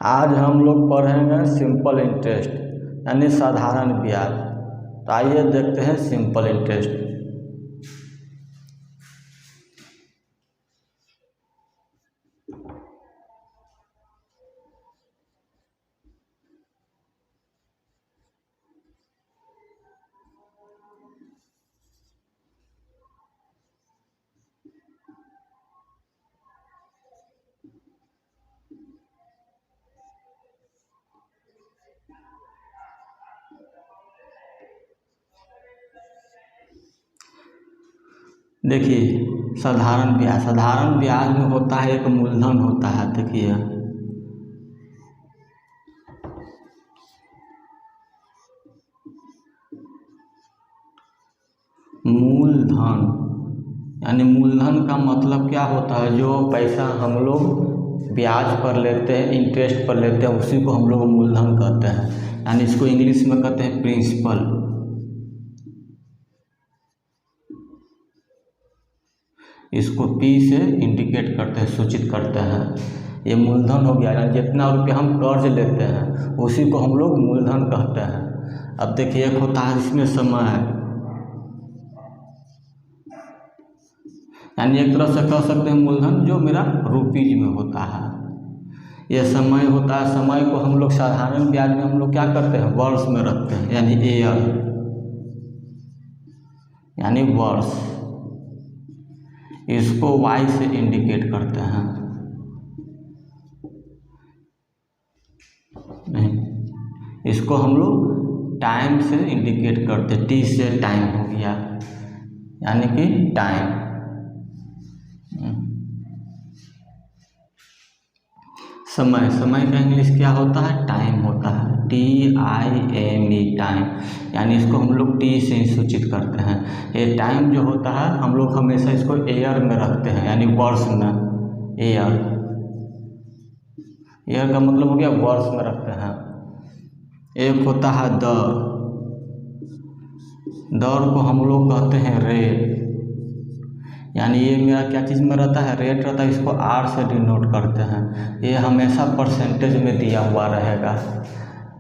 आज हम लोग पढ़ेंगे सिंपल इंटरेस्ट यानी साधारण ब्याज। तो आइए देखते हैं सिंपल इंटरेस्ट। देखिए साधारण ब्याज में होता है एक मूलधन होता है। देखिए मूलधन यानी मूलधन का मतलब क्या होता है, जो पैसा हम लोग ब्याज पर लेते हैं, इंटरेस्ट पर लेते हैं, उसी को हम लोग मूलधन कहते हैं। यानी इसको इंग्लिश में कहते हैं प्रिंसिपल। इसको पी से इंडिकेट करते हैं, सूचित करते हैं। ये मूलधन हो गया, यानी जितना रुपया हम कर्ज लेते हैं उसी को हम लोग मूलधन कहते हैं। अब देखिए एक होता है इसमें समय, यानी एक तरह से कह सकते हैं मूलधन जो मेरा रुपीज में होता है। ये समय होता है, समय को हम लोग साधारण ब्याज में हम लोग क्या करते हैं, वर्ष में रखते हैं, यानी ईयर यानी वर्ष। इसको वाई से इंडिकेट करते हैं। नहीं, इसको हम लोग टाइम से इंडिकेट करते हैं। टी से टाइम हो गया, यानी कि टाइम। समय का इंग्लिश क्या होता है, टाइम होता है। TIME टाइम, यानी इसको हम लोग टी से ही सूचित करते हैं। ये टाइम जो होता है हम लोग हमेशा इसको ईयर में रखते हैं, यानी वर्ष में। ईयर का मतलब हो गया वर्ष में रखते हैं। एक होता है दर को हम लोग कहते हैं रेट, यानी ये मेरा क्या चीज़ में रहता है, रेट रहता है। इसको R से डिनोट करते हैं। ये हमेशा परसेंटेज में दिया हुआ रहेगा।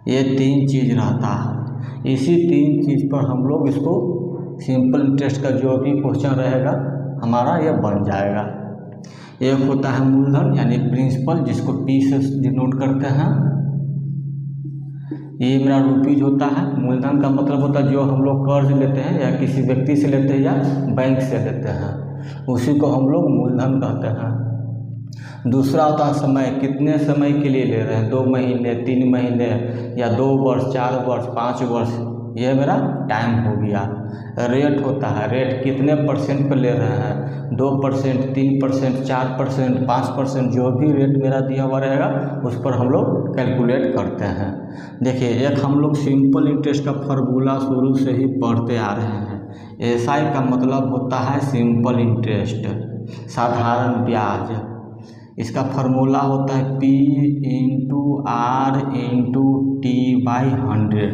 ये 3 चीज़ रहता है। इसी 3 चीज़ पर हम लोग इसको सिंपल इंटरेस्ट का जो भी क्वेश्चन रहेगा हमारा ये बन जाएगा। एक होता है मूलधन यानी प्रिंसिपल, जिसको P से डिनोट करते हैं। ये मेरा रुपीज होता है। मूलधन का मतलब होता है जो हम लोग कर्ज लेते हैं या किसी व्यक्ति से लेते हैं या बैंक से लेते हैं, उसी को हम लोग मूलधन कहते हैं। दूसरा होता है समय, कितने समय के लिए ले रहे हैं, 2 महीने 3 महीने या 2 वर्ष 4 वर्ष 5 वर्ष, ये मेरा टाइम हो गया। रेट होता है, रेट कितने परसेंट पर ले रहे हैं, 2%, 3%, 4%, 5%, जो भी रेट मेरा दिया हुआ रहेगा उस पर हम लोग कैलकुलेट करते हैं। देखिए एक हम लोग सिंपल इंटरेस्ट का फार्मूला शुरू से ही पढ़ते आ रहे हैं। SI का मतलब होता है सिंपल इंटरेस्ट, साधारण ब्याज। इसका फार्मूला होता है P × R × T/100।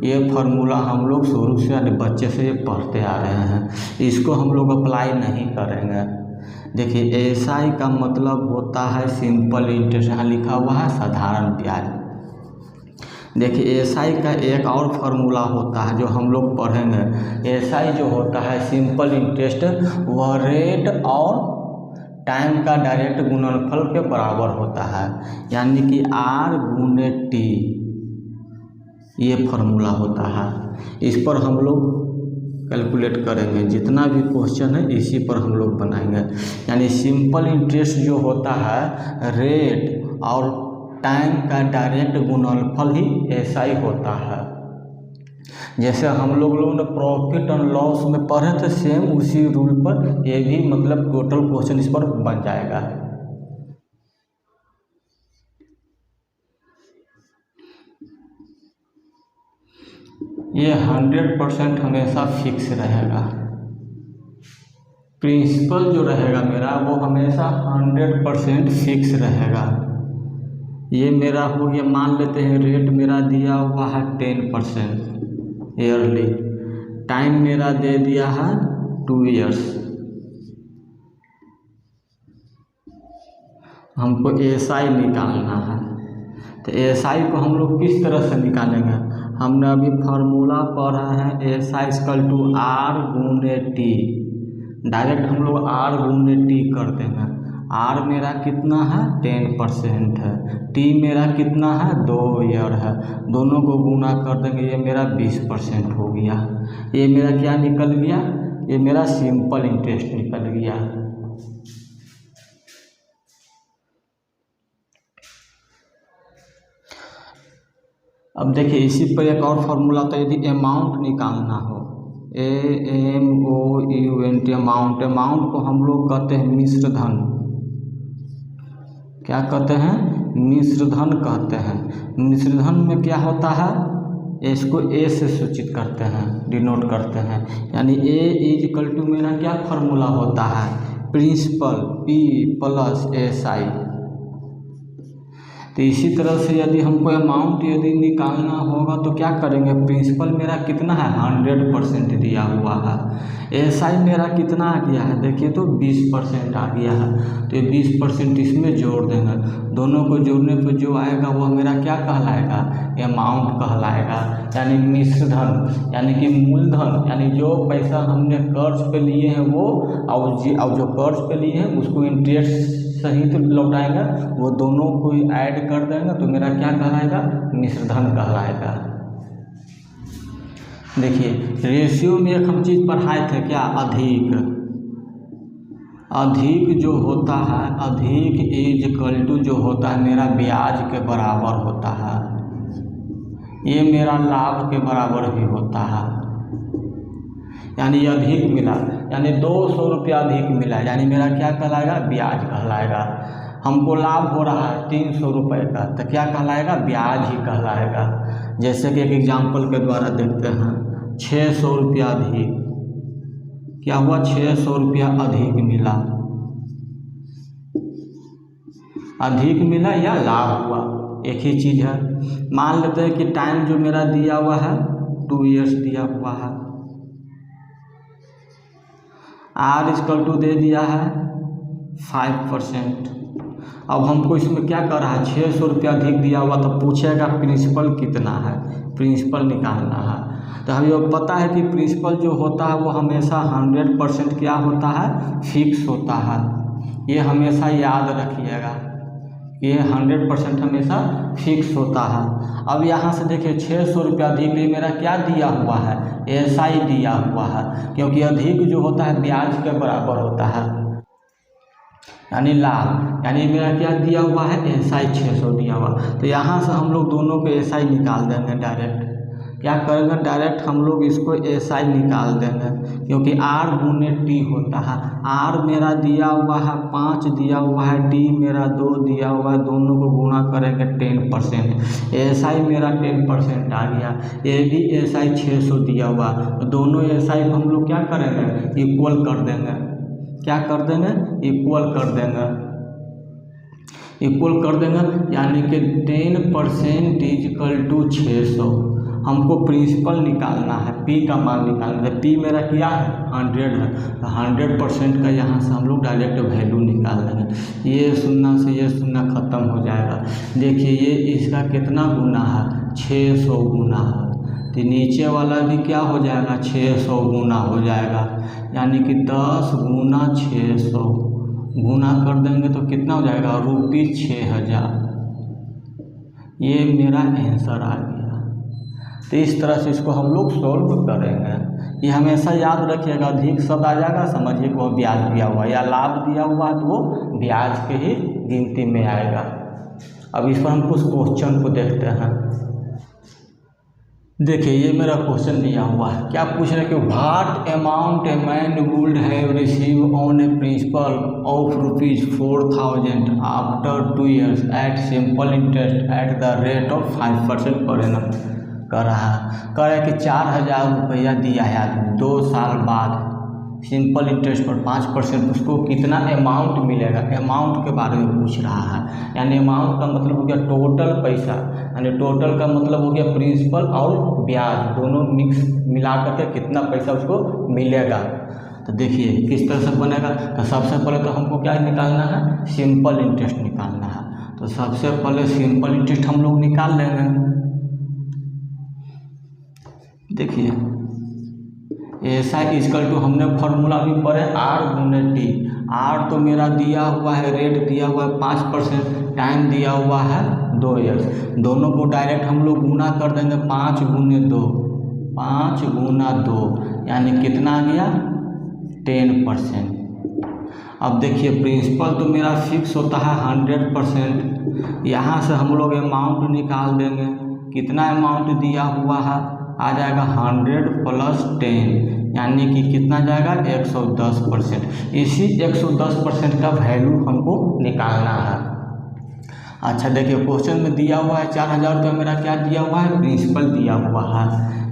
ये फार्मूला हम लोग शुरू से यानी बच्चे से पढ़ते आ रहे हैं, इसको हम लोग अप्लाई नहीं करेंगे। देखिए SI का मतलब होता है सिंपल इंटरेस्ट, यहाँ लिखा हुआ है साधारण ब्याज। देखिए SI का एक और फार्मूला होता है जो हम लोग पढ़ेंगे। SI जो होता है सिंपल इंटरेस्ट, वह रेट और टाइम का डायरेक्ट गुणनफल के बराबर होता है, यानी कि R × T, ये फार्मूला होता है। इस पर हम लोग कैलकुलेट करेंगे, जितना भी क्वेश्चन है इसी पर हम लोग बनाएंगे। यानी सिंपल इंटरेस्ट जो होता है रेट और टाइम का डायरेक्ट गुणनफल ही SI होता है। जैसे हम लोगों ने प्रॉफिट एंड लॉस में पढ़े थे, सेम उसी रूल पर ये भी मतलब टोटल क्वेश्चन इस पर बन जाएगा। ये 100% हमेशा फिक्स रहेगा। प्रिंसिपल जो रहेगा मेरा वो हमेशा 100% फिक्स रहेगा। ये मेरा हो गया, मान लेते हैं रेट मेरा दिया हुआ है 10% ईयरली, टाइम मेरा दे दिया है 2 इयर्स। हमको SI निकालना है। तो एएसआई को हम लोग किस तरह से निकालेंगे? हमने अभी फार्मूला पढ़ा है एएसआई इक्वल टू आर गुने टी। डायरेक्ट हम लोग आर गुने टी कर देंगे। आर मेरा कितना है 10% है, टी मेरा कितना है 2 ईयर है, दोनों को गुना कर देंगे, ये मेरा 20% हो गया। ये मेरा क्या निकल गया? ये मेरा सिंपल इंटरेस्ट निकल गया। अब देखिए इसी पर एक और फार्मूला था, यदि अमाउंट निकालना हो, AMOUNT अमाउंट, अमाउंट को हम लोग कहते हैं मिश्र धन। क्या कहते हैं? मिश्र धन कहते हैं। मिश्र धन में क्या होता है? इसको ए से सूचित करते हैं, डिनोट करते हैं। यानी ए इज इक्वल टू मेरा क्या फार्मूला होता है? Principal P plus SI। तो इसी तरह से यदि हमको अमाउंट यदि निकालना होगा तो क्या करेंगे? प्रिंसिपल मेरा कितना है 100% दिया हुआ है, SI मेरा कितना आ गया है देखिए तो 20% आ गया है। तो ये 20% इसमें जोड़ देंगे, दोनों को जोड़ने पर जो आएगा वह मेरा क्या कहलाएगा? अमाउंट कहलाएगा। यानी मिश्र धन यानी कि मूलधन, यानी जो पैसा हमने कर्ज पे लिए हैं वो और जो कर्ज पे लिए हैं उसको इंटरेस्ट सहित लौटाएंगे, वो दोनों को ऐड कर देंगे तो मेरा क्या कहलाएगा? मिश्र धन कहलाएगा। देखिए रेशियो में एक हम चीज़ पढ़ाए थे क्या? अधिक। अधिक जो होता है, अधिक इज इक्वल टू जो होता है मेरा ब्याज के बराबर होता है, ये मेरा लाभ के बराबर भी होता है। यानी अधिक मिला यानी 200 रुपया अधिक मिला, यानी मेरा क्या कहलाएगा? ब्याज कहलाएगा। हमको लाभ हो रहा है 300 रुपये का, तो क्या कहलाएगा? ब्याज ही कहलाएगा। जैसे कि एक एग्जाम्पल के द्वारा देखते हैं, 600 रुपया अधिक, क्या हुआ? 600 रुपया अधिक मिला, अधिक मिला या लाभ हुआ, एक ही चीज़ है। मान लेते हैं कि टाइम जो मेरा दिया हुआ है 2 ईयर्स दिया हुआ है, आर इक्वल टू दे दिया है 5%। अब हमको इसमें क्या कर रहा है? 600 रुपया अधिक दिया हुआ तो पूछेगा प्रिंसिपल कितना है, प्रिंसिपल निकालना है। तो हमें अब पता है कि प्रिंसिपल जो होता है वो हमेशा 100% क्या होता है? फिक्स होता है। ये हमेशा याद रखिएगा, ये 100% हमेशा फिक्स होता है। अब यहाँ से देखिए 600 रुपया अधिक लिए मेरा क्या दिया हुआ है? SI दिया हुआ है, क्योंकि अधिक जो होता है ब्याज के बराबर होता है, यानी लाभ। यानी मेरा क्या दिया हुआ है? SI 600 दिया हुआ। तो यहाँ से हम लोग दोनों को SI निकाल देंगे डायरेक्ट। क्या करेंगे? डायरेक्ट हम लोग इसको SI निकाल देंगे, क्योंकि R गुने T होता है। R मेरा दिया हुआ है 5 दिया हुआ है, T मेरा 2 दिया हुआ है, दोनों को गुणा करेंगे 10%। SI मेरा 10% आ गया, ये भी SI 600 दिया हुआ, तो दोनों SI को हम लोग क्या करेंगे? इक्वल कर देंगे। क्या कर देंगे? इक्वल कर देंगे, इक्वल कर देंगे। यानी कि 10% इज इक्वल टू 600। हमको प्रिंसिपल निकालना है, P का मान निकालना है। P मेरा क्या है? 100 है, 100% का यहाँ से हम लोग डायरेक्ट वैल्यू निकाल देंगे। ये शून्य से ये शून्य खत्म हो जाएगा। देखिए ये इसका कितना गुना है? 600 गुना है, तो नीचे वाला भी क्या हो जाएगा? 600 गुना हो जाएगा। यानी कि 10 गुना 600 गुना कर देंगे तो कितना हो जाएगा? ₹6000। ये मेरा आंसर आ गया। तो इस तरह से इसको हम लोग सॉल्व करेंगे। ये हमेशा याद रखिएगा, अधिक शब्द आ जाएगा समझिए कि वो ब्याज दिया हुआ या लाभ दिया हुआ तो वो ब्याज के ही गिनती में आएगा। अब इस पर हम कुछ क्वेश्चन को देखते हैं। देखिए ये मेरा क्वेश्चन दिया हुआ है, क्या पूछ रहे हैं कि what amount a man would have receive on a principal of ₹4000 after 2 years at simple interest at the rate of 5% per annum. कह रहा है कि 4000 रुपया दिया है आदमी, 2 साल बाद सिंपल इंटरेस्ट पर 5%, उसको कितना अमाउंट मिलेगा? अमाउंट के बारे में पूछ रहा है। यानी अमाउंट का मतलब हो गया टोटल पैसा, यानी टोटल का मतलब हो गया प्रिंसिपल और ब्याज दोनों मिक्स मिला करके कितना पैसा उसको मिलेगा। तो देखिए किस तरह से बनेगा। तो सबसे पहले तो हमको क्या निकालना है? सिंपल इंटरेस्ट निकालना है। तो सबसे पहले सिंपल इंटरेस्ट हम लोग निकाल लेंगे। देखिए ऐसा इक्वल टू हमने फॉर्मूला भी पढ़े R गुने T। R तो मेरा दिया हुआ है, रेट दिया हुआ है 5%, टाइम दिया हुआ है 2 ईयर्स। दोनों को डायरेक्ट हम लोग गुना कर देंगे 5 गुने 2, 5 गुना 2 यानी कितना आ गया 10%। अब देखिए प्रिंसिपल तो मेरा फिक्स होता है 100%। यहाँ से हम लोग अमाउंट निकाल देंगे। कितना अमाउंट दिया हुआ है, आ जाएगा 100 प्लस 10 यानी कि कितना जाएगा 110%। इसी 110% का वैल्यू हमको निकालना है। अच्छा देखिए क्वेश्चन में दिया हुआ है 4000 रुपये, मेरा क्या दिया हुआ है, प्रिंसिपल दिया हुआ है।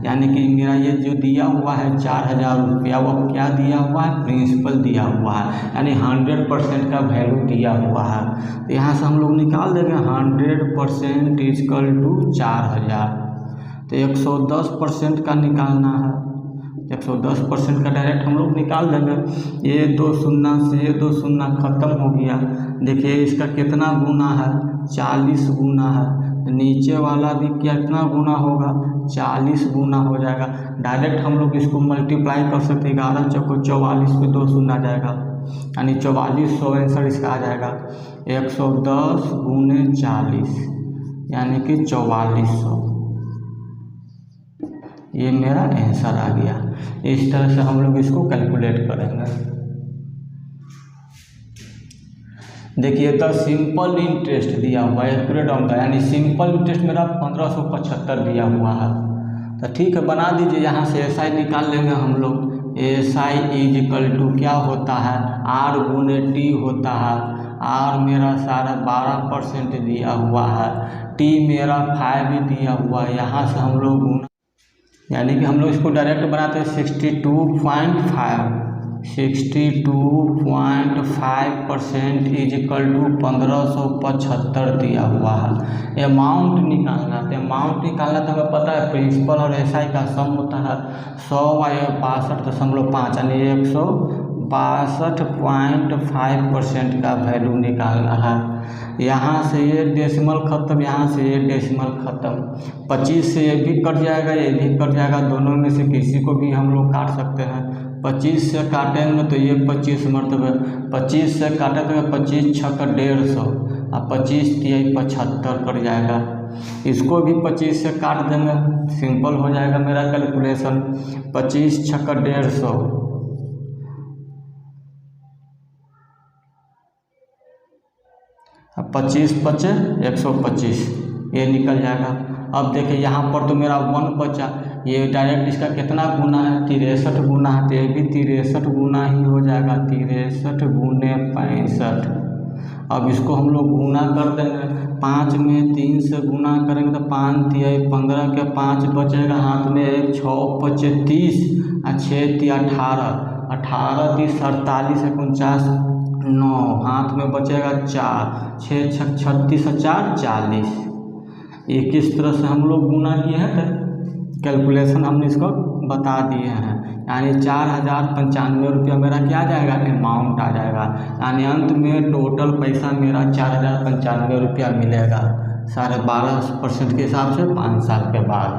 यानी कि मेरा ये जो दिया हुआ है 4000 रुपया, वो क्या दिया हुआ है, प्रिंसिपल दिया हुआ है, यानी 100% का वैल्यू दिया हुआ है। तो यहाँ से हम लोग निकाल देंगे 100% इक्वल टू 4000। तो 110% का निकालना है, 110% का डायरेक्ट हम लोग निकाल देंगे। ये 2 शून्य से ये 2 शून्य खत्म हो गया। देखिए इसका कितना गुना है, 40 गुना है। नीचे वाला भी कितना गुना होगा, 40 गुना हो जाएगा। डायरेक्ट हम लोग इसको मल्टीप्लाई कर सकते हैं, 11 चौको 44 पे 2 शून्य आ जाएगा, यानी 4400 आंसर इसका आ जाएगा। 110 गुने 40 यानी कि 4400, ये मेरा आंसर आ गया। इस तरह से हम लोग इसको कैलकुलेट करेंगे। देखिए द सिंपल इंटरेस्ट दिया हुआ है एक्यूरेट ऑन द, यानी सिंपल इंटरेस्ट मेरा 1575 दिया हुआ है। तो ठीक है बना दीजिए। यहाँ से SI निकाल लेंगे हम लोग। SI इज इक्वल टू क्या होता है, R गुने T होता है। R मेरा सारा 12% दिया हुआ है, T मेरा 5 दिया हुआ है। यहाँ से हम लोग गुना, यानी कि हम लोग इसको डायरेक्ट बनाते हैं 62.5 62.5% इज इक्वल टू 1575 दिया हुआ है। अमाउंट निकालना, तो अमाउंट निकालना तो हमें पता है प्रिंसिपल और SI का सम होता है 162.5 यानी 162.5% का वैल्यू निकालना है। यहाँ से ये डेसिमल खत्म, यहाँ से ये डेसिमल खत्म। 25 से ये भी कट जाएगा, ये भी कट जाएगा। दोनों में से किसी को भी हम लोग काट सकते हैं। 25 से काटेंगे तो ये 25 मरतबे, 25 से काटे तो 25 छक्का 150 और 25 तिहाई 75 कट जाएगा। इसको भी 25 से काट देंगे, सिंपल हो जाएगा मेरा कैलकुलेशन। 25 छक्का 150, अब 25 पचे 125, ये निकल जाएगा। अब देखिए यहाँ पर तो मेरा 1 बचा, ये डायरेक्ट इसका कितना गुना है, 63 गुना है। तो ये भी 63 गुना ही हो जाएगा, 63 गुने 65। अब इसको हम लोग गुना कर देंगे। 5 में 3 से गुना करेंगे तो 5 तिहाई 15 के 5 बचेगा हाथ में, 1 6 पचे 30 और 6 तिया 18, 18 30 48 49 9, हाथ में बचेगा 4, 6 6 36 और 4 40। ये किस तरह से हम लोग गुना किए हैं, कैलकुलेशन हमने इसको बता दिए हैं। यानी 4095 रुपया मेरा क्या आ जाएगा, अमाउंट आ जाएगा। यानी अंत में टोटल पैसा मेरा 4095 रुपया मिलेगा 12.5% के हिसाब से 5 साल के बाद।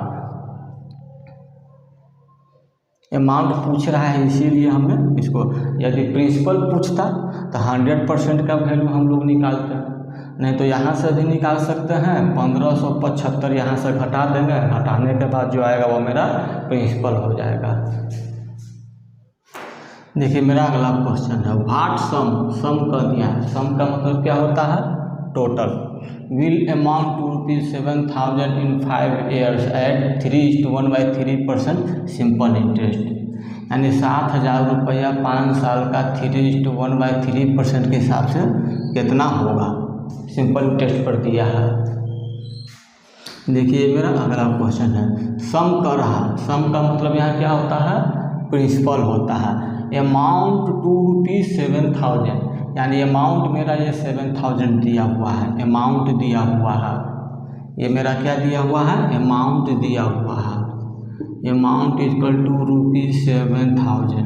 अमाउंट पूछ रहा है इसीलिए हमने इसको, यदि प्रिंसिपल पूछता तो 100% का वैल्यू हम लोग निकालते हैं, नहीं तो यहाँ से भी निकाल सकते हैं। 1575 यहाँ से घटा देंगे, घटाने के बाद जो आएगा वो मेरा प्रिंसिपल हो जाएगा। देखिए मेरा अगला क्वेश्चन है व्हाट सम कर दिया है। सम का मतलब क्या होता है, total. Will amount to ₹7,000 in 5 years at 3:1/3% simple interest, यानी 7,000 रुपया 5 साल का 3:1/3% के हिसाब से कितना होगा, सिंपल इंटरेस्ट पर दिया है। देखिए मेरा अगला क्वेश्चन है सम कर रहा। सम का मतलब यहाँ क्या होता है, प्रिंसिपल होता है। अमाउंट टू ₹7,000, यानी अमाउंट मेरा ये 7,000 दिया हुआ है, अमाउंट दिया हुआ है। ये मेरा क्या दिया हुआ है, अमाउंट दिया हुआ है। Amount equal to ₹7,000।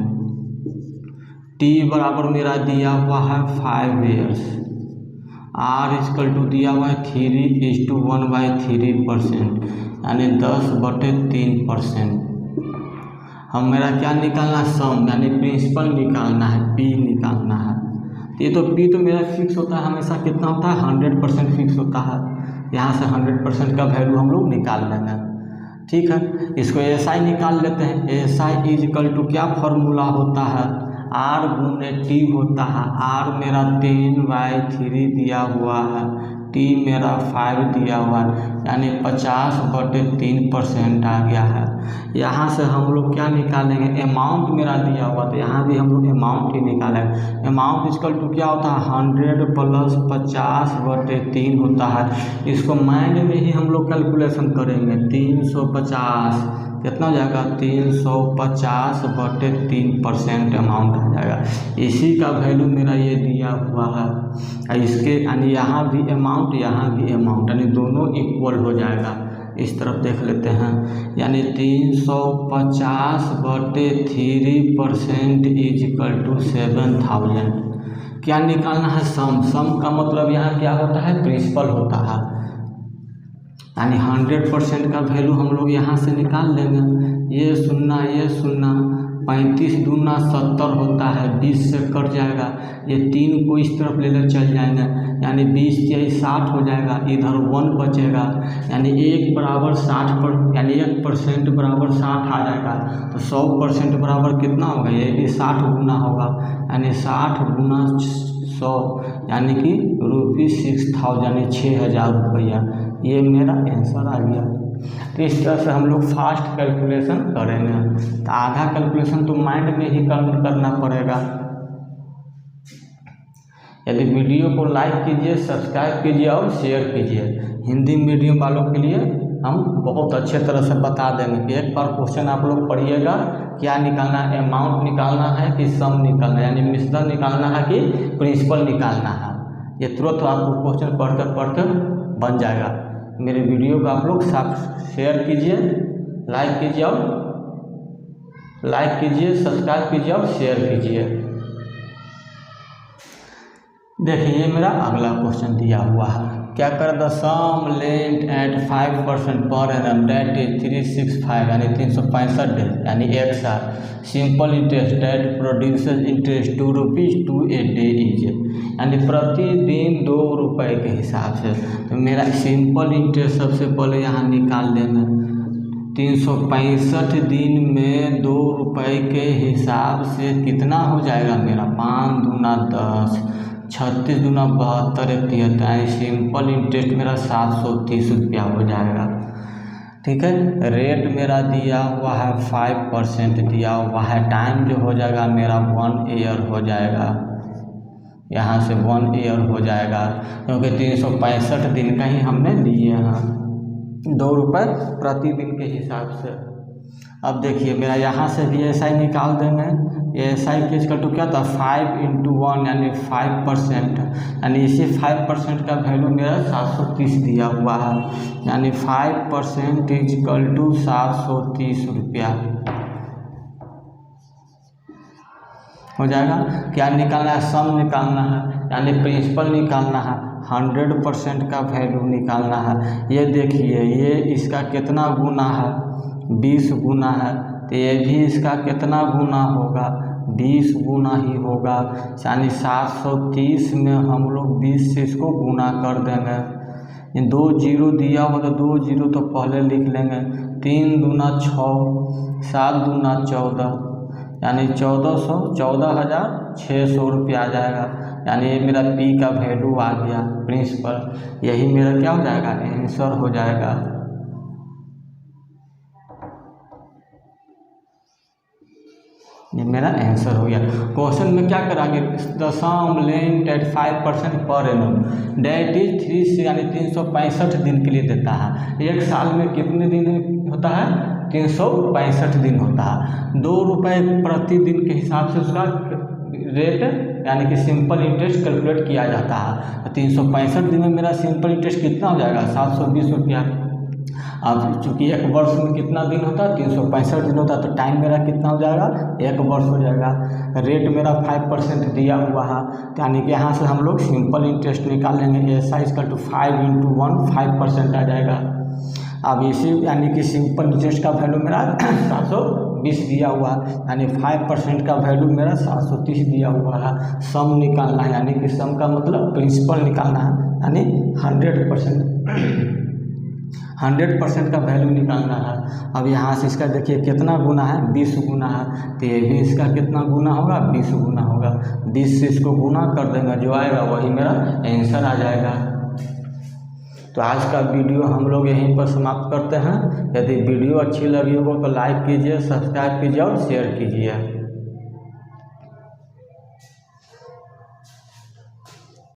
टी बराबर मेरा दिया हुआ है 5 years। R दिया हुआ है 3:1/3%, यानी 10/3%। हम मेरा क्या निकालना है, सम यानी प्रिंसिपल निकालना है, P निकालना है। ये तो P तो मेरा फिक्स होता है हमेशा, कितना होता है 100% फिक्स होता है। यहाँ से 100% का वैल्यू हम लोग निकाल लेंगे। ठीक है, इसको SI निकाल लेते हैं। SI क्या फॉर्मूला होता है, R गुने T होता है। R मेरा 10/3 दिया हुआ है, T मेरा 5 दिया हुआ है, यानी 50/3% आ गया है। यहाँ से हम लोग क्या निकालेंगे, अमाउंट मेरा दिया हुआ, तो यहाँ भी हम लोग अमाउंट ही निकालेंगे। अमाउंट क्या होता है 100 + 50/3 होता है। इसको माइंड में ही हम लोग कैलकुलेशन करेंगे। 350 कितना हो जाएगा, 350/3% अमाउंट आ जाएगा। इसी का वैल्यू मेरा ये दिया हुआ है। इसके यानी यहाँ भी अमाउंट, यहाँ भी अमाउंट, यानी दोनों इक्वल हो जाएगा। इस तरफ देख लेते हैं, यानी 350/3% = 7000। क्या निकालना है, सम। सम का मतलब यहाँ क्या होता है, प्रिंसिपल होता है, यानी 100% का वैल्यू हम लोग यहाँ से निकाल लेंगे। ये शून्य 35 दूना 70 होता है, 20 से कट जाएगा। ये 3 को इस तरफ ले चल जाएंगे, यानी 20 × 60 हो जाएगा। इधर 1 बचेगा, यानी 1 = 60 पर, यानी 1% = 60 आ जाएगा। तो 100% बराबर कितना होगा, ये भी 60 गुना होगा, यानी 60 × 100 यानी कि ₹6000 यानी 6000 रुपया। ये मेरा आंसर आ गया। तो इस तरह से हम लोग फास्ट कैलकुलेशन करेंगे। तो आधा कैलकुलेशन तो माइंड में ही करना पड़ेगा। यदि वीडियो को लाइक कीजिए, सब्सक्राइब कीजिए और शेयर कीजिए। हिंदी मीडियम वालों के लिए हम बहुत अच्छे तरह से बता देंगे कि एक बार क्वेश्चन आप लोग पढ़िएगा, क्या निकालना है, अमाउंट निकालना है कि सम निकालना है, यानी मिश्रण निकालना है कि प्रिंसिपल निकालना है। ये तुरंत आपको क्वेश्चन पढ़ते पढ़ते बन जाएगा। मेरे वीडियो को आप लोग शेयर कीजिए, लाइक कीजिए, सब्सक्राइब कीजिए और शेयर कीजिए। देखिए ये मेरा अगला क्वेश्चन दिया हुआ है। क्या कर, the some lent eight 5% per annum date is 365 यानी 365 डेज यानी 1 साल। Simple interest that produces interest ₹2 a day is, यानी प्रतिदिन ₹2 के हिसाब से। तो मेरा सिंपल इंटरेस्ट सबसे पहले यहाँ निकाल लेंगे। 365 दिन में ₹2 के हिसाब से कितना हो जाएगा मेरा, 5 दूना 10, 36 दूना 72, 73, सिंपल इंटरेस्ट मेरा ₹730 हो जाएगा। ठीक है, रेट मेरा दिया हुआ है 5% दिया हुआ है। टाइम जो हो जाएगा मेरा 1 ईयर हो जाएगा, यहाँ से 1 ईयर हो जाएगा, क्योंकि 365 दिन का ही हमने लिए हैं, ₹2 प्रतिदिन के हिसाब से। अब देखिए मेरा यहाँ से भी SI निकाल देंगे। SI क्या था, 5 × 1 यानी 5%, यानी इसी 5% का वैल्यू मेरा 730 दिया हुआ है, यानी 5% = ₹730 हो जाएगा। क्या निकालना है, सम निकालना है, यानी प्रिंसिपल निकालना है, 100% का वैल्यू निकालना है। ये देखिए ये इसका कितना गुना है, 20 गुना है, तो ये भी इसका कितना गुना होगा, 20 गुना ही होगा, यानी 730 में हम लोग 20 से इसको गुना कर देंगे। 2 0 दिया हुआ तो 2 0 तो पहले लिख लेंगे। 3 दूना 6, 7 दूना 14, यानी 14,600 रुपया आ जाएगा। यानी ये मेरा P का वैल्यू आ गया, प्रिंसिपल। यही मेरा क्या हो जाएगा, आंसर हो जाएगा। ये मेरा आंसर हो गया। क्वेश्चन में क्या करांगे, the some lent eight 5% per annum date is 3 यानी 365 दिन के लिए देता है। एक साल में कितने दिन होता है, 365 दिन होता है। ₹2 प्रतिदिन के हिसाब से उसका रेट यानी कि सिंपल इंटरेस्ट कैलकुलेट किया जाता है। 365 दिन में मेरा सिंपल इंटरेस्ट कितना हो जाएगा, ₹720। अब चूँकि एक वर्ष में कितना दिन होता है, 365 दिन होता है, तो टाइम मेरा कितना हो जाएगा, 1 वर्ष हो जाएगा। रेट मेरा 5% दिया हुआ है, यानी कि यहाँ से हम लोग सिंपल इंटरेस्ट निकाल लेंगे। SI = 5 × 1 5% आ जाएगा। अब इसी यानी कि सिंपल इंटरेस्ट का वैल्यू मेरा 720 दिया हुआ है, यानी 5% का वैल्यू मेरा 730 दिया हुआ है। सम निकालना है, यानी कि सम का मतलब प्रिंसिपल निकालना है, यानी 100% का वैल्यू निकालना है। अब यहाँ से इसका देखिए कितना गुना है, 20 गुना है, तो ये भी इसका कितना गुना होगा, 20 गुना होगा। 20 से इसको गुना कर देंगे, जो आएगा वही मेरा आंसर आ जाएगा। तो आज का वीडियो हम लोग यहीं पर समाप्त करते हैं। यदि वीडियो अच्छी लगी हो तो लाइक कीजिए, सब्सक्राइब कीजिए और शेयर कीजिए।